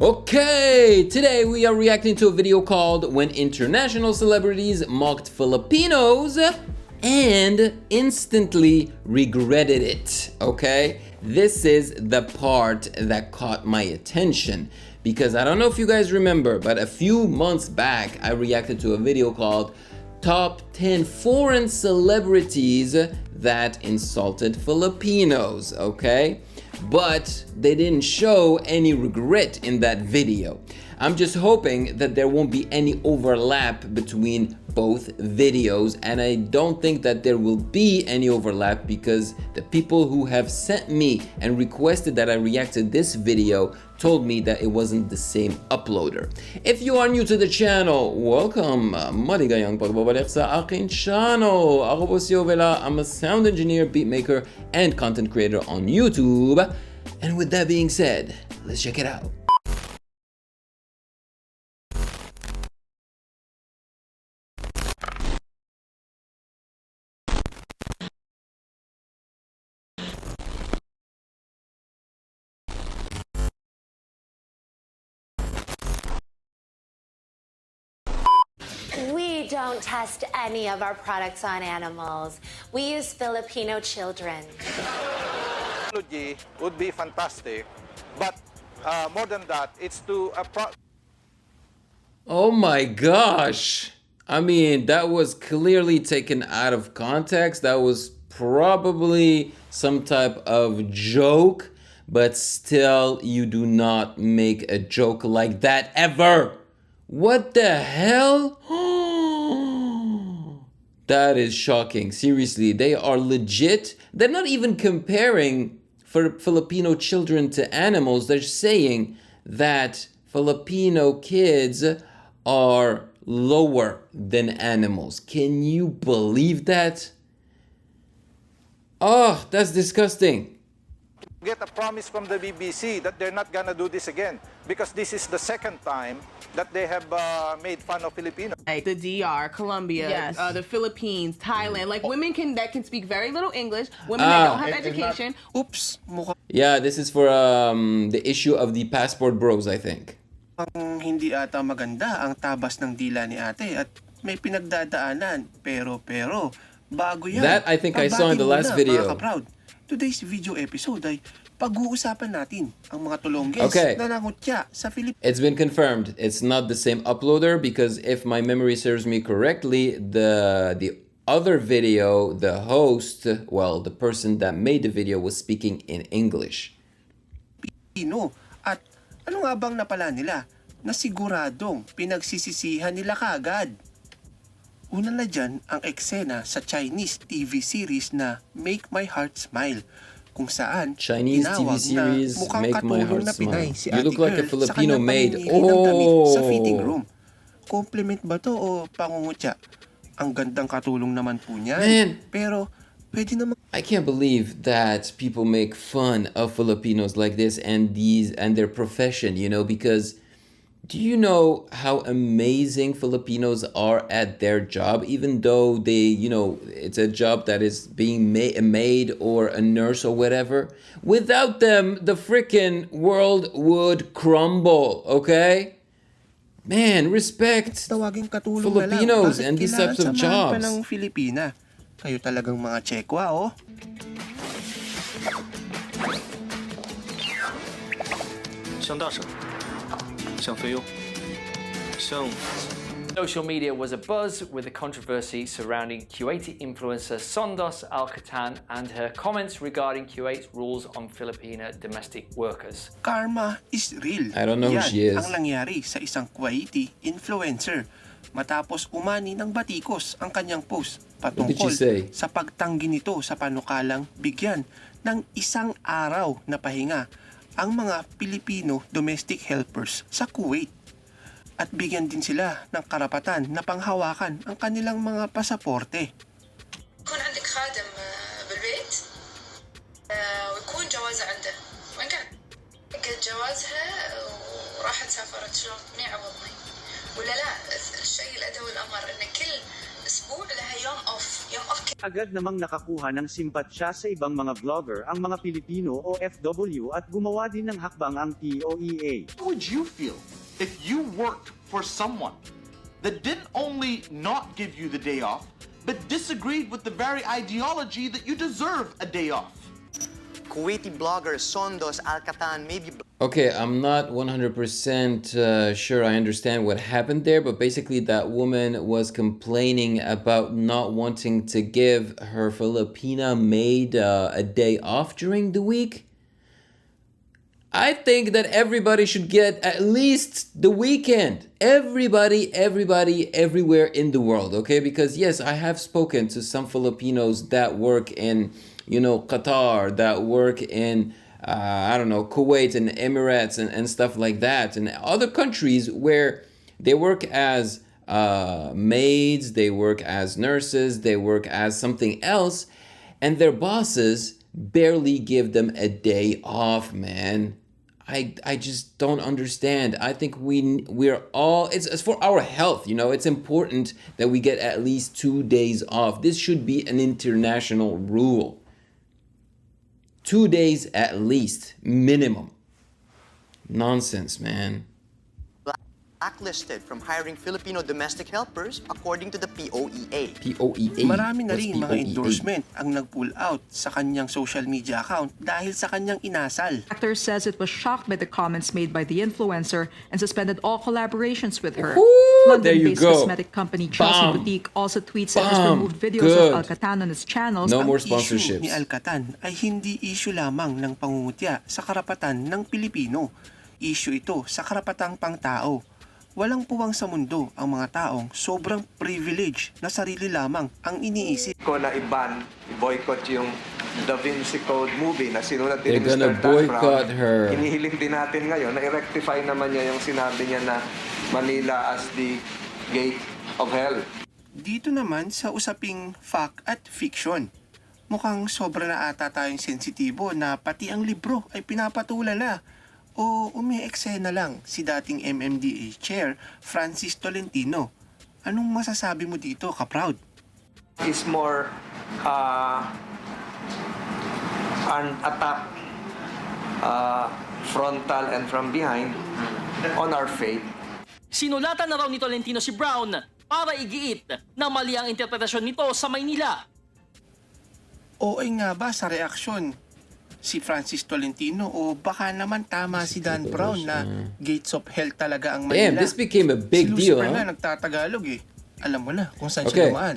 Okay, today we are reacting to a video called When International Celebrities Mocked Filipinos and Instantly Regretted It, okay? This is the part that caught my attention because I don't know if you guys remember, but a few months back I reacted to a video called Top 10 Foreign Celebrities That Insulted Filipinos, okay? But they didn't show any regret in that video. I'm just hoping that there won't be any overlap between both videos, and I don't think that there will be any overlap because the people who have sent me and requested that I react to this video told me that it wasn't the same uploader. If you are new to the channel, welcome! Maligayang pagbabalik sa aking channel. Ako po si Ovela. I'm a sound engineer, beatmaker, and content creator on YouTube. And with that being said, let's check it out. We don't test any of our products on animals. We use Filipino children. Technology would be fantastic, but more than that, it's to Oh my gosh! I mean, that was clearly taken out of context. That was probably some type of joke, but still, you do not make a joke like that ever! What the hell? That is shocking. Seriously, they are legit. They're not even comparing Filipino children to animals. They're saying that Filipino kids are lower than animals. Can you believe that? Oh, that's disgusting. get a promise from the BBC that they're not gonna do this again, because this is the second time that they have made fun of Filipinos. Like the DR, Colombia, Yes. The Philippines, Thailand, like women that can speak very little English, women that don't have education. Oops, mukhang Yeah, this is for the issue of the passport bros, I think. hindi ata maganda ang tabas ng dila ni ate at may pinagdadaanan. Pero, bago yan. That I think I saw in the last video. Mga ka-proud. Today's video episode ay pag-uusapan natin ang mga tulongges na nangutya sa Philippines. It's been confirmed. It's not the same uploader because if my memory serves me correctly, the other video, the host, well, the person that made the video was speaking in English. At ano nga bang napala nila na siguradong pinagsisisihan nila kaagad? Una na dyan ang eksena sa Chinese TV series na Make My Heart Smile, kung saan Chinese TV series Make My Heart Smile. Si You look like a Filipino maid. Sa fitting room. Compliment ba to o pangungutya? Ang gandang katulong naman po niya. Man, pero pwede naman. I can't believe that people make fun of Filipinos like this and their profession, you know, because do you know how amazing Filipinos are at their job, even though they, you know, it's a job that is being a maid or a nurse or whatever? Without them, the freaking world would crumble, okay? Man, respect Filipinos and these types of jobs. Filipina. Kayo talagang mga tsekwa, oh. Social media was abuzz with the controversy surrounding Kuwaiti influencer Sondos Al-Khatan and her comments regarding Kuwait's rules on Filipino domestic workers. Karma is real. I don't know who she is. Ang nangyari sa isang Kuwaiti influencer matapos umani ng batikos ang kanyang post patungkol sa pagtanggi nito sa panukalang bigyan ng isang araw na pahinga ang mga Pilipino domestic helpers sa Kuwait. At bigyan din sila ng karapatan na panghawakan ang kanilang mga pasaporte. يكون عندك خادم بالبيت ويكون جوازه عنده وين كان؟ قلت جوازها وراحت سافرت شلون؟ مني عوضني ولا لا؟ الشيء الأدوي الأمر إن كل أسبوع لها يوم أوف يوم أوف. Agad namang nakakuha ng simpatsya sa ibang mga vlogger ang mga Pilipino o FW at gumawa din ng hakbang ang POEA. How would you feel if you worked for someone that didn't only not give you the day off, but disagreed with the very ideology that you deserve a day off? Kuwaiti blogger Sondos Al-Katan may be... Okay, I'm not 100% sure I understand what happened there, but basically that woman was complaining about not wanting to give her Filipina maid a day off during the week. I think that everybody should get at least the weekend. Everybody, everywhere in the world, okay? Because yes, I have spoken to some Filipinos that work in, Qatar, that work in, I don't know, Kuwait and Emirates and stuff like that. And other countries where they work as maids, they work as nurses, they work as something else, and their bosses barely give them a day off, man. I just don't understand. I think we're all, it's for our health, it's important that we get at least 2 days off. This should be an international rule. 2 days at least, minimum. Nonsense, man. Blacklisted from hiring Filipino domestic helpers according to the POEA. Marami na rin mga endorsement ang nag-pull out sa kanyang social media account dahil sa kanyang inasal. Actor says it was shocked by the comments made by the influencer and suspended all collaborations with her. London-based cosmetic company Chelsea Boutique also tweets that has removed videos of Al-Katan on its channels. No more sponsorships. Ang issue ni Al-Katan ay hindi issue lamang ng pangungutya sa karapatan ng Pilipino. Issue ito sa karapatang pangtao. Walang puwang sa mundo ang mga taong sobrang privilege na sarili lamang ang iniisip. Ko na i-boycott yung Da Vinci Code movie na sinulat ni Mr. Dan Brown. Hinihiling din natin ngayon na i-rectify naman niya yung sinabi niya na Manila as the gate of hell. Dito naman sa usaping fact at fiction. Mukhang sobra na ata tayong sensitibo na pati ang libro ay pinapatulala. O umi-eksena lang si dating MMDA Chair Francis Tolentino. Anong masasabi mo dito, ka-proud? Is more an attack frontal and from behind on our faith. Sinulatan na raw ni Tolentino si Brown para igiit na mali ang interpretasyon nito sa Maynila. O nga ba sa reaksyon si Francis Tolentino o baka naman tama si Dan Brown na gates of hell talaga ang Manila? Damn, this became a big deal, huh? Si Lucifer na nagtatagalog eh. Alam mo na kung saan siya dumaan.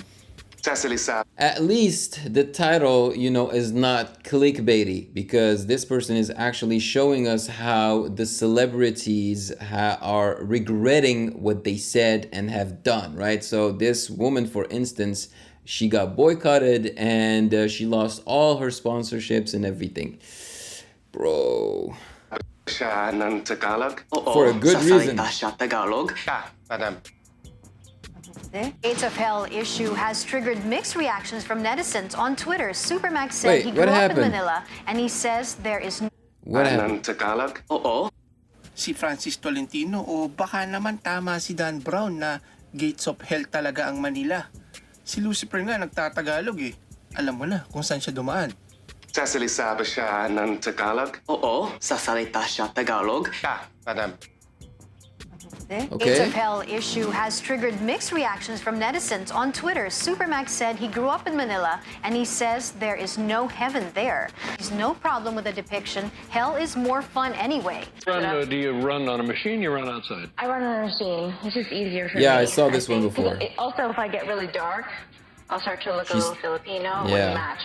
At least the title, is not clickbaity because this person is actually showing us how the celebrities are regretting what they said and have done, right? So this woman, for instance, she got boycotted and she lost all her sponsorships and everything. Bro. For a good reason. The Gates of Hell issue has triggered mixed reactions from netizens on Twitter. Supermax said he grew up in Manila and he says there is... What happened? Si Francis Tolentino o baka naman tama si Dan Brown na gates of hell talaga ang Manila. Si Lucifer nga nagtatagalog eh. Alam mo na kung saan siya dumaan. Sasalita ba siya ng Tagalog? Oo, sasalita siya Tagalog. Madam. The Gates of Hell issue has triggered mixed reactions from netizens on Twitter. Supermax said he grew up in Manila and he says there is no heaven there. There's no problem with the depiction. Hell is more fun anyway. Do you run on a machine? You run outside? I run on a machine. It's just easier for me. Yeah, I saw this one before. Also, if I get really dark, I'll start to look a little Filipino with a match.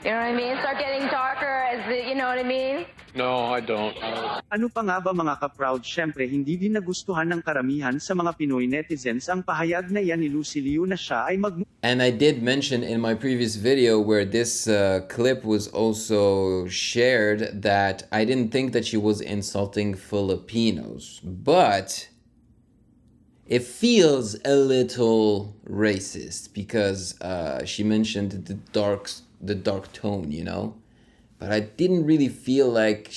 You know what I mean? Start getting darker, you know what I mean? No, I don't. Ano pa nga ba mga ka-proud? Syempre hindi din nagustuhan ng karamihan sa mga Pinoy netizens ang pahayag na yan ni Lucy Liu na siya ay And I did mention in my previous video where this clip was also shared that I didn't think that she was insulting Filipinos, but it feels a little racist because she mentioned the dark tone, but I didn't really feel like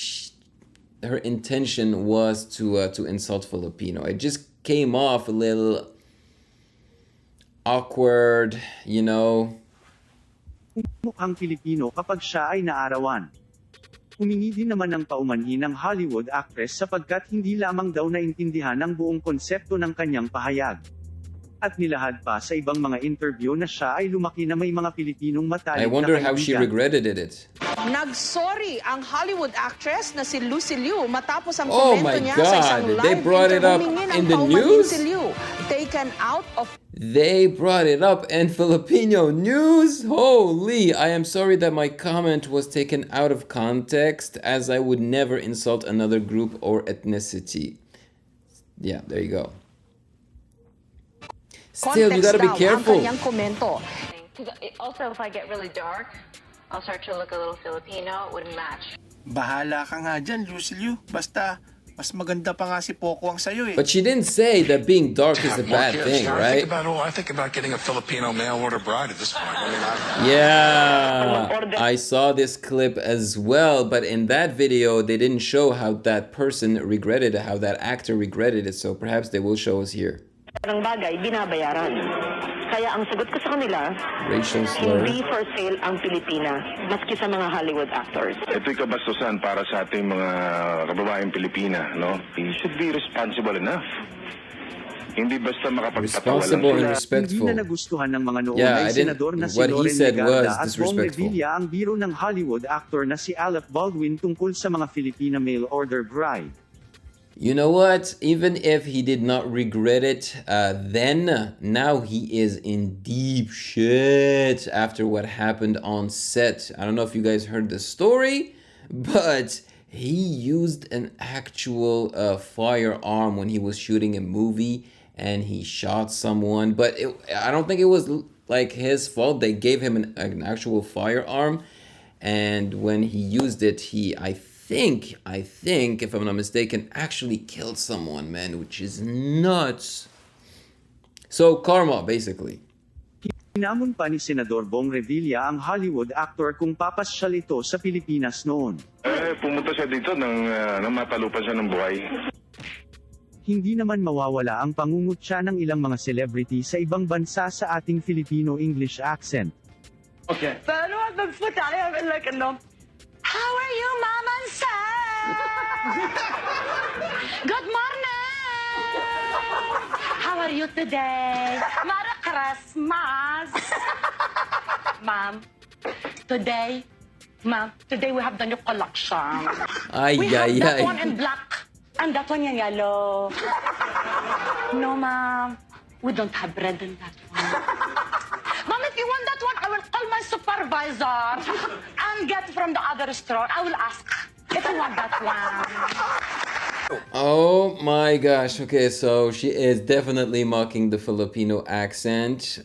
her intention was to insult Filipino. It just came off a little awkward, you know. Mukhang Pilipino kapag siya ay naarawan. Humingi din naman ng paumanhin ng Hollywood actress sapagkat hindi lamang daw naintindihan ang buong konsepto ng kanyang pahayag. At nilahad pa sa ibang mga interview na siya ay lumaki na may mga Pilipinong matalik na I wonder how she regretted it. Nagsorry ang Hollywood actress na si Lucy Liu matapos ang Oh komento my niya sa isang God, live they brought it up in the news? Si Liu, taken out of They brought it up in Filipino news? Holy, I am sorry that my comment was taken out of context, as I would never insult another group or ethnicity. Yeah, there you go. Still, you gotta be careful. Also, if I get really dark, I'll start to look a little Filipino. It wouldn't match. Bahala ka nga dyan, Lucy Liu. Basta, mas maganda pa nga si Poco ang sayo eh. But she didn't say that being dark is a bad thing, right? I think about getting a Filipino mail order bride at this point. I mean, Yeah, I saw this clip as well, but in that video, they didn't show how that person regretted it, how that actor regretted it, so perhaps they will show us here. Ng bagay, binabayaran. Kaya ang sagot ko sa kanila, Racial slur. hindi for sale ang Pilipinas, maski sa mga Hollywood actors. Ito'y kabastusan para sa ating mga kababaeng Pilipina, no? You should be responsible enough. Hindi basta makapagpatawa lang Responsible and sila. respectful. Hindi na nagustuhan ng mga noon Yeah, ay I didn't- senador na si what he Loren said was Legarda at Bong disrespectful. Revilla ang biro ng Hollywood actor na si Alec Baldwin tungkol sa mga Filipina mail order bride. You know what? Even if he did not regret it then, now he is in deep shit after what happened on set. I don't know if you guys heard the story, but he used an actual firearm when he was shooting a movie and he shot someone. But I don't think it was like his fault. They gave him an actual firearm, and when he used it, I think, if I'm not mistaken, actually killed someone, man, which is nuts. So, karma, basically. Hinamon pa ni Senador Bong Revilla ang Hollywood actor kung papasyal ito sa Pilipinas noon. Pumunta siya dito nang matalupan siya ng buhay. Hindi naman mawawala ang pangungutya ng ilang mga celebrity sa ibang bansa sa ating Filipino English accent. Okay. Pero nag-foot tayo, like, ano? How are you, Mom and Sam? Good morning! How are you today? Merry Christmas! Ma'am, today we have the new collection. We have that one in black and that one in yellow. No, Ma'am, we don't have red in that one. Ma'am, if you want that one, I will call my supervisor and get from the other store. I will ask if you want that one. Oh my gosh. Okay, so she is definitely mocking the Filipino accent.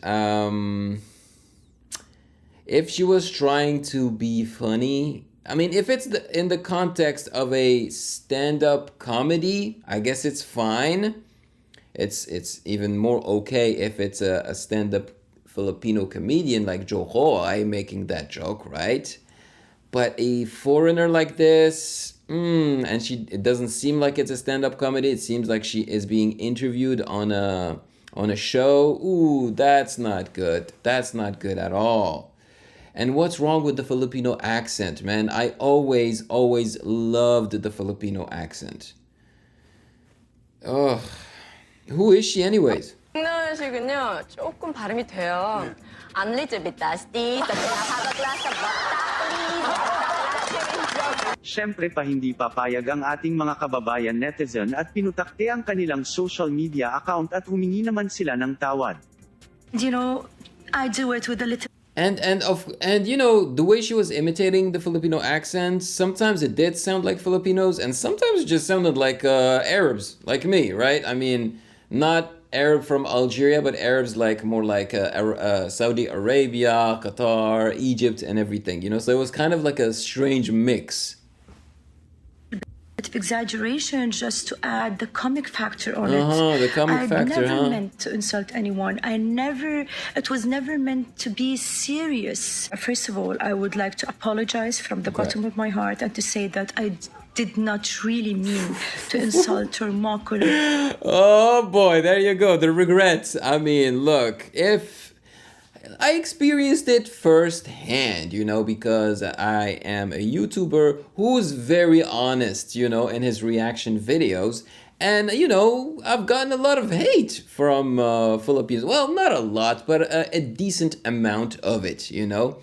If she was trying to be funny, I mean, if it's in the context of a stand-up comedy, I guess it's fine. It's even more okay if it's a stand-up Filipino comedian like Joe Hoy making that joke, right? But a foreigner like this, and it doesn't seem like it's a stand-up comedy. It seems like she is being interviewed on a show. Ooh, that's not good. That's not good at all. And what's wrong with the Filipino accent, man? I always loved the Filipino accent. Ugh. Who is she anyways? 하시군요. 조금 발음이 돼요. I'm little bit dusty. So can I have a glass of water, please? Siyempre pa hindi papayag ang ating mga kababayan netizen at pinutakte ang kanilang social media account at humingi naman sila ng tawad. You know, I do it with a little. And you know, the way she was imitating the Filipino accent, sometimes it did sound like Filipinos, and sometimes it just sounded like Arabs, like me, right? I mean, not Arab from Algeria, but Arabs like more like Saudi Arabia, Qatar, Egypt, and everything, you know? So it was kind of like a strange mix. Of exaggeration just to add the comic factor on it. The comic factor, I never meant to insult anyone. It was never meant to be serious. First of all, I would like to apologize from the bottom of my heart and to say that did not really mean to insult or mock or... Oh boy, there you go, the regrets. I mean, look, if I experienced it firsthand, you know, because I am a YouTuber who's very honest, you know, in his reaction videos. And, you know, I've gotten a lot of hate from Filipinos. Well, not a lot, but a decent amount of it, you know.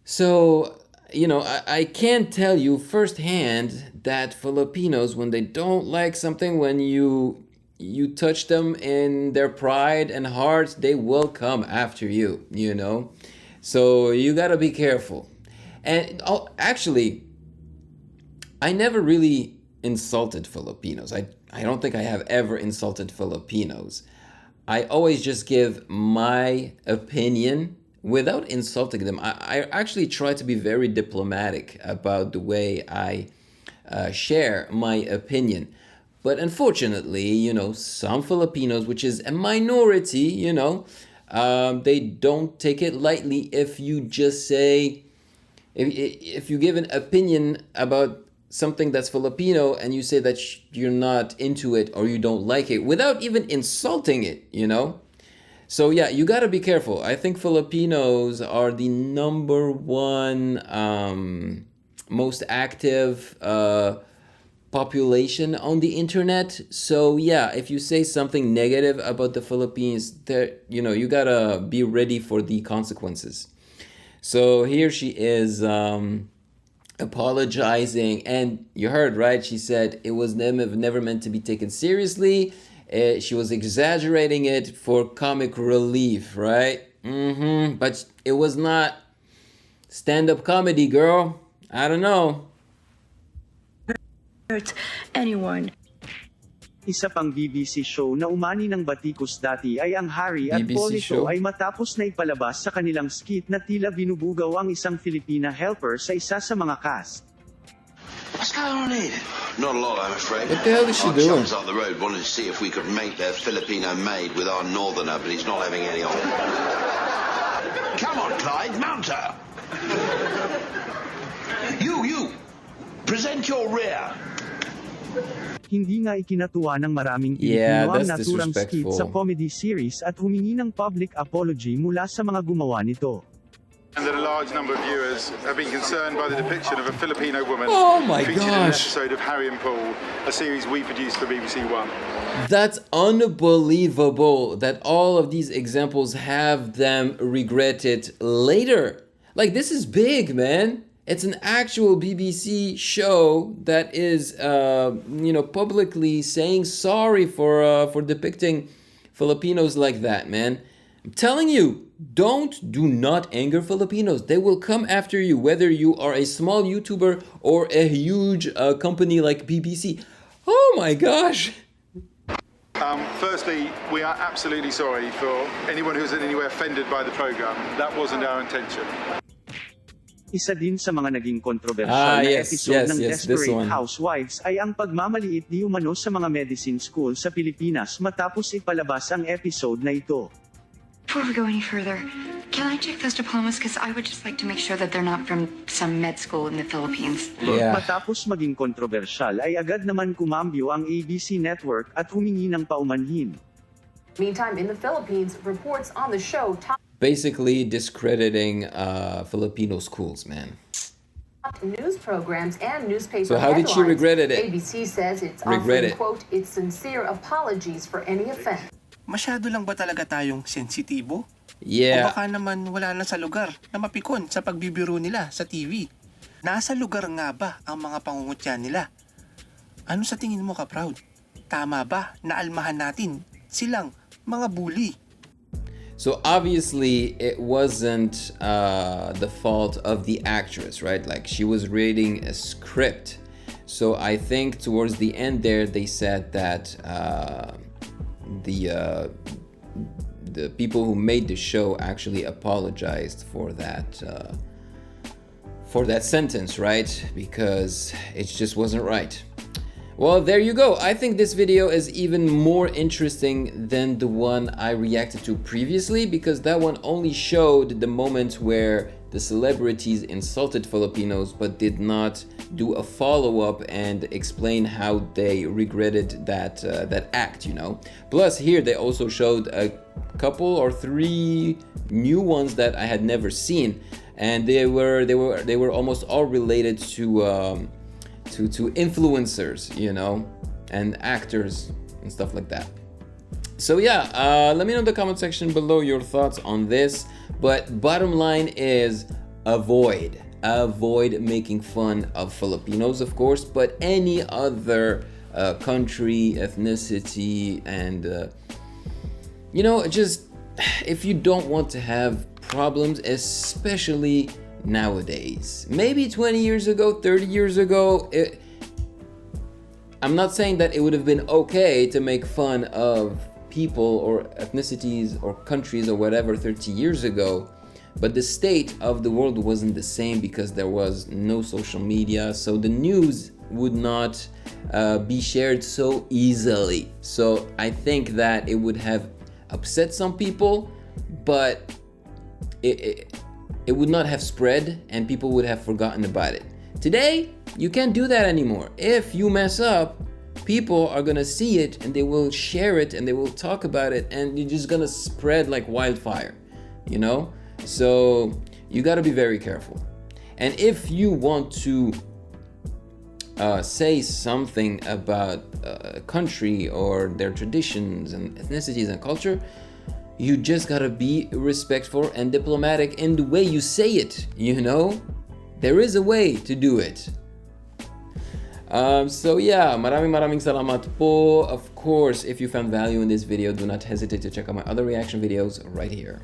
So, you know, I can tell you firsthand that Filipinos, when they don't like something, when you touch them in their pride and heart, they will come after you, you know. So you gotta be careful. And actually, I never really insulted Filipinos. I don't think I have ever insulted Filipinos. I always just give my opinion without insulting them. I actually try to be very diplomatic about the way I share my opinion. But unfortunately, you know, some Filipinos, which is a minority, you know, they don't take it lightly if you just say, if you give an opinion about something that's Filipino and you say that you're not into it or you don't like it without even insulting it, you know? So yeah, you gotta be careful. I think Filipinos are the number one most active population on the internet. So yeah, if you say something negative about the Philippines, there, you know, you gotta be ready for the consequences. So here she is apologizing, and you heard, right? She said it was never meant to be taken seriously. She was exaggerating it for comic relief, right? But it was not stand-up comedy, girl. I don't know. Hurt anyone. Isa pang BBC show na umani ng batikos dati ay ang Harry at BBC Paul show? ay matapos na ipalabas sa kanilang skit na tila binubugaw ang isang Filipina helper sa isa sa mga cast. What's going on here? Not a lot, I'm afraid. What the hell is she Our doing? chums up the road wanted to see if we could make their Filipino maid with our northerner, but he's not having any of it. Come on, Clyde, mount her. You! Present your rear. Hindi nga ikinatuwa ng maraming Yeah, Pilipino ang that's naturang skit disrespectful. sa comedy series at humingi ng public apology mula sa mga gumawa nito. And that a large number of viewers have been concerned by the depiction of a Filipino woman Oh my featured in an gosh. episode of Harry and Paul, a series we produced for BBC One. That's unbelievable that all of these examples have them regret it later. Like, this is big, man. It's an actual BBC show that is, you know, publicly saying sorry for depicting Filipinos like that, man. I'm telling you, do not anger Filipinos. They will come after you, whether you are a small YouTuber or a huge company like BBC. Oh my gosh. Firstly, we are absolutely sorry for anyone who's in any way offended by the program. That wasn't our intention. Isa din sa mga naging kontrobersyal na episode ng this Desperate one. Housewives ay ang pagmamaliit di umano sa mga medicine school sa Pilipinas matapos ipalabas ang episode na ito. Before we go any further, can I check those diplomas? Because I would just like to make sure that they're not from some med school in the Philippines. Yeah. Matapos maging kontrobersyal ay agad naman kumambyo ang ABC Network at humingi ng paumanhin. Meantime, in the Philippines, reports on the show Basically discrediting Filipino schools, man. news programs and newspaper So how did she regret it? ABC says it's Regret offering, it. quote, its sincere apologies for any offense. Masyado lang ba talaga tayong sensitibo? Yeah. O baka naman wala na sa lugar na mapikon sa pagbibiro nila sa TV. Nasa lugar nga ba ang mga pangungutya nila? Ano sa tingin mo, ka-proud? Tama ba na almahan natin silang mga bully? So obviously it wasn't the fault of the actress, right? Like, she was reading a script. So I think towards the end there, they said that the people who made the show actually apologized for that sentence, right? Because it just wasn't right. Well, there you go. I think this video is even more interesting than the one I reacted to previously, because that one only showed the moment where the celebrities insulted Filipinos but did not do a follow-up and explain how they regretted that act, you know. Plus here they also showed a couple or 3 new ones that I had never seen, and they were almost all related to influencers, you know, and actors and stuff like that. So yeah, let me know in the comment section below your thoughts on this. But bottom line is avoid making fun of Filipinos, of course, but any other country, ethnicity, and you know, just if you don't want to have problems, especially nowadays. Maybe 20 years ago, 30 years ago, I'm not saying that it would have been okay to make fun of people or ethnicities or countries or whatever 30 years ago, but the state of the world wasn't the same because there was no social media, so the news would not be shared so easily. So I think that it would have upset some people, but it would not have spread and people would have forgotten about it. Today, you can't do that anymore. If you mess up, people are gonna see it and they will share it and they will talk about it, and you're just gonna spread like wildfire, you know? So you gotta be very careful. And if you want to say something about a country or their traditions and ethnicities and culture, you just gotta be respectful and diplomatic in the way you say it, you know? There is a way to do it. So yeah, maraming salamat po. Of course, if you found value in this video, do not hesitate to check out my other reaction videos right here.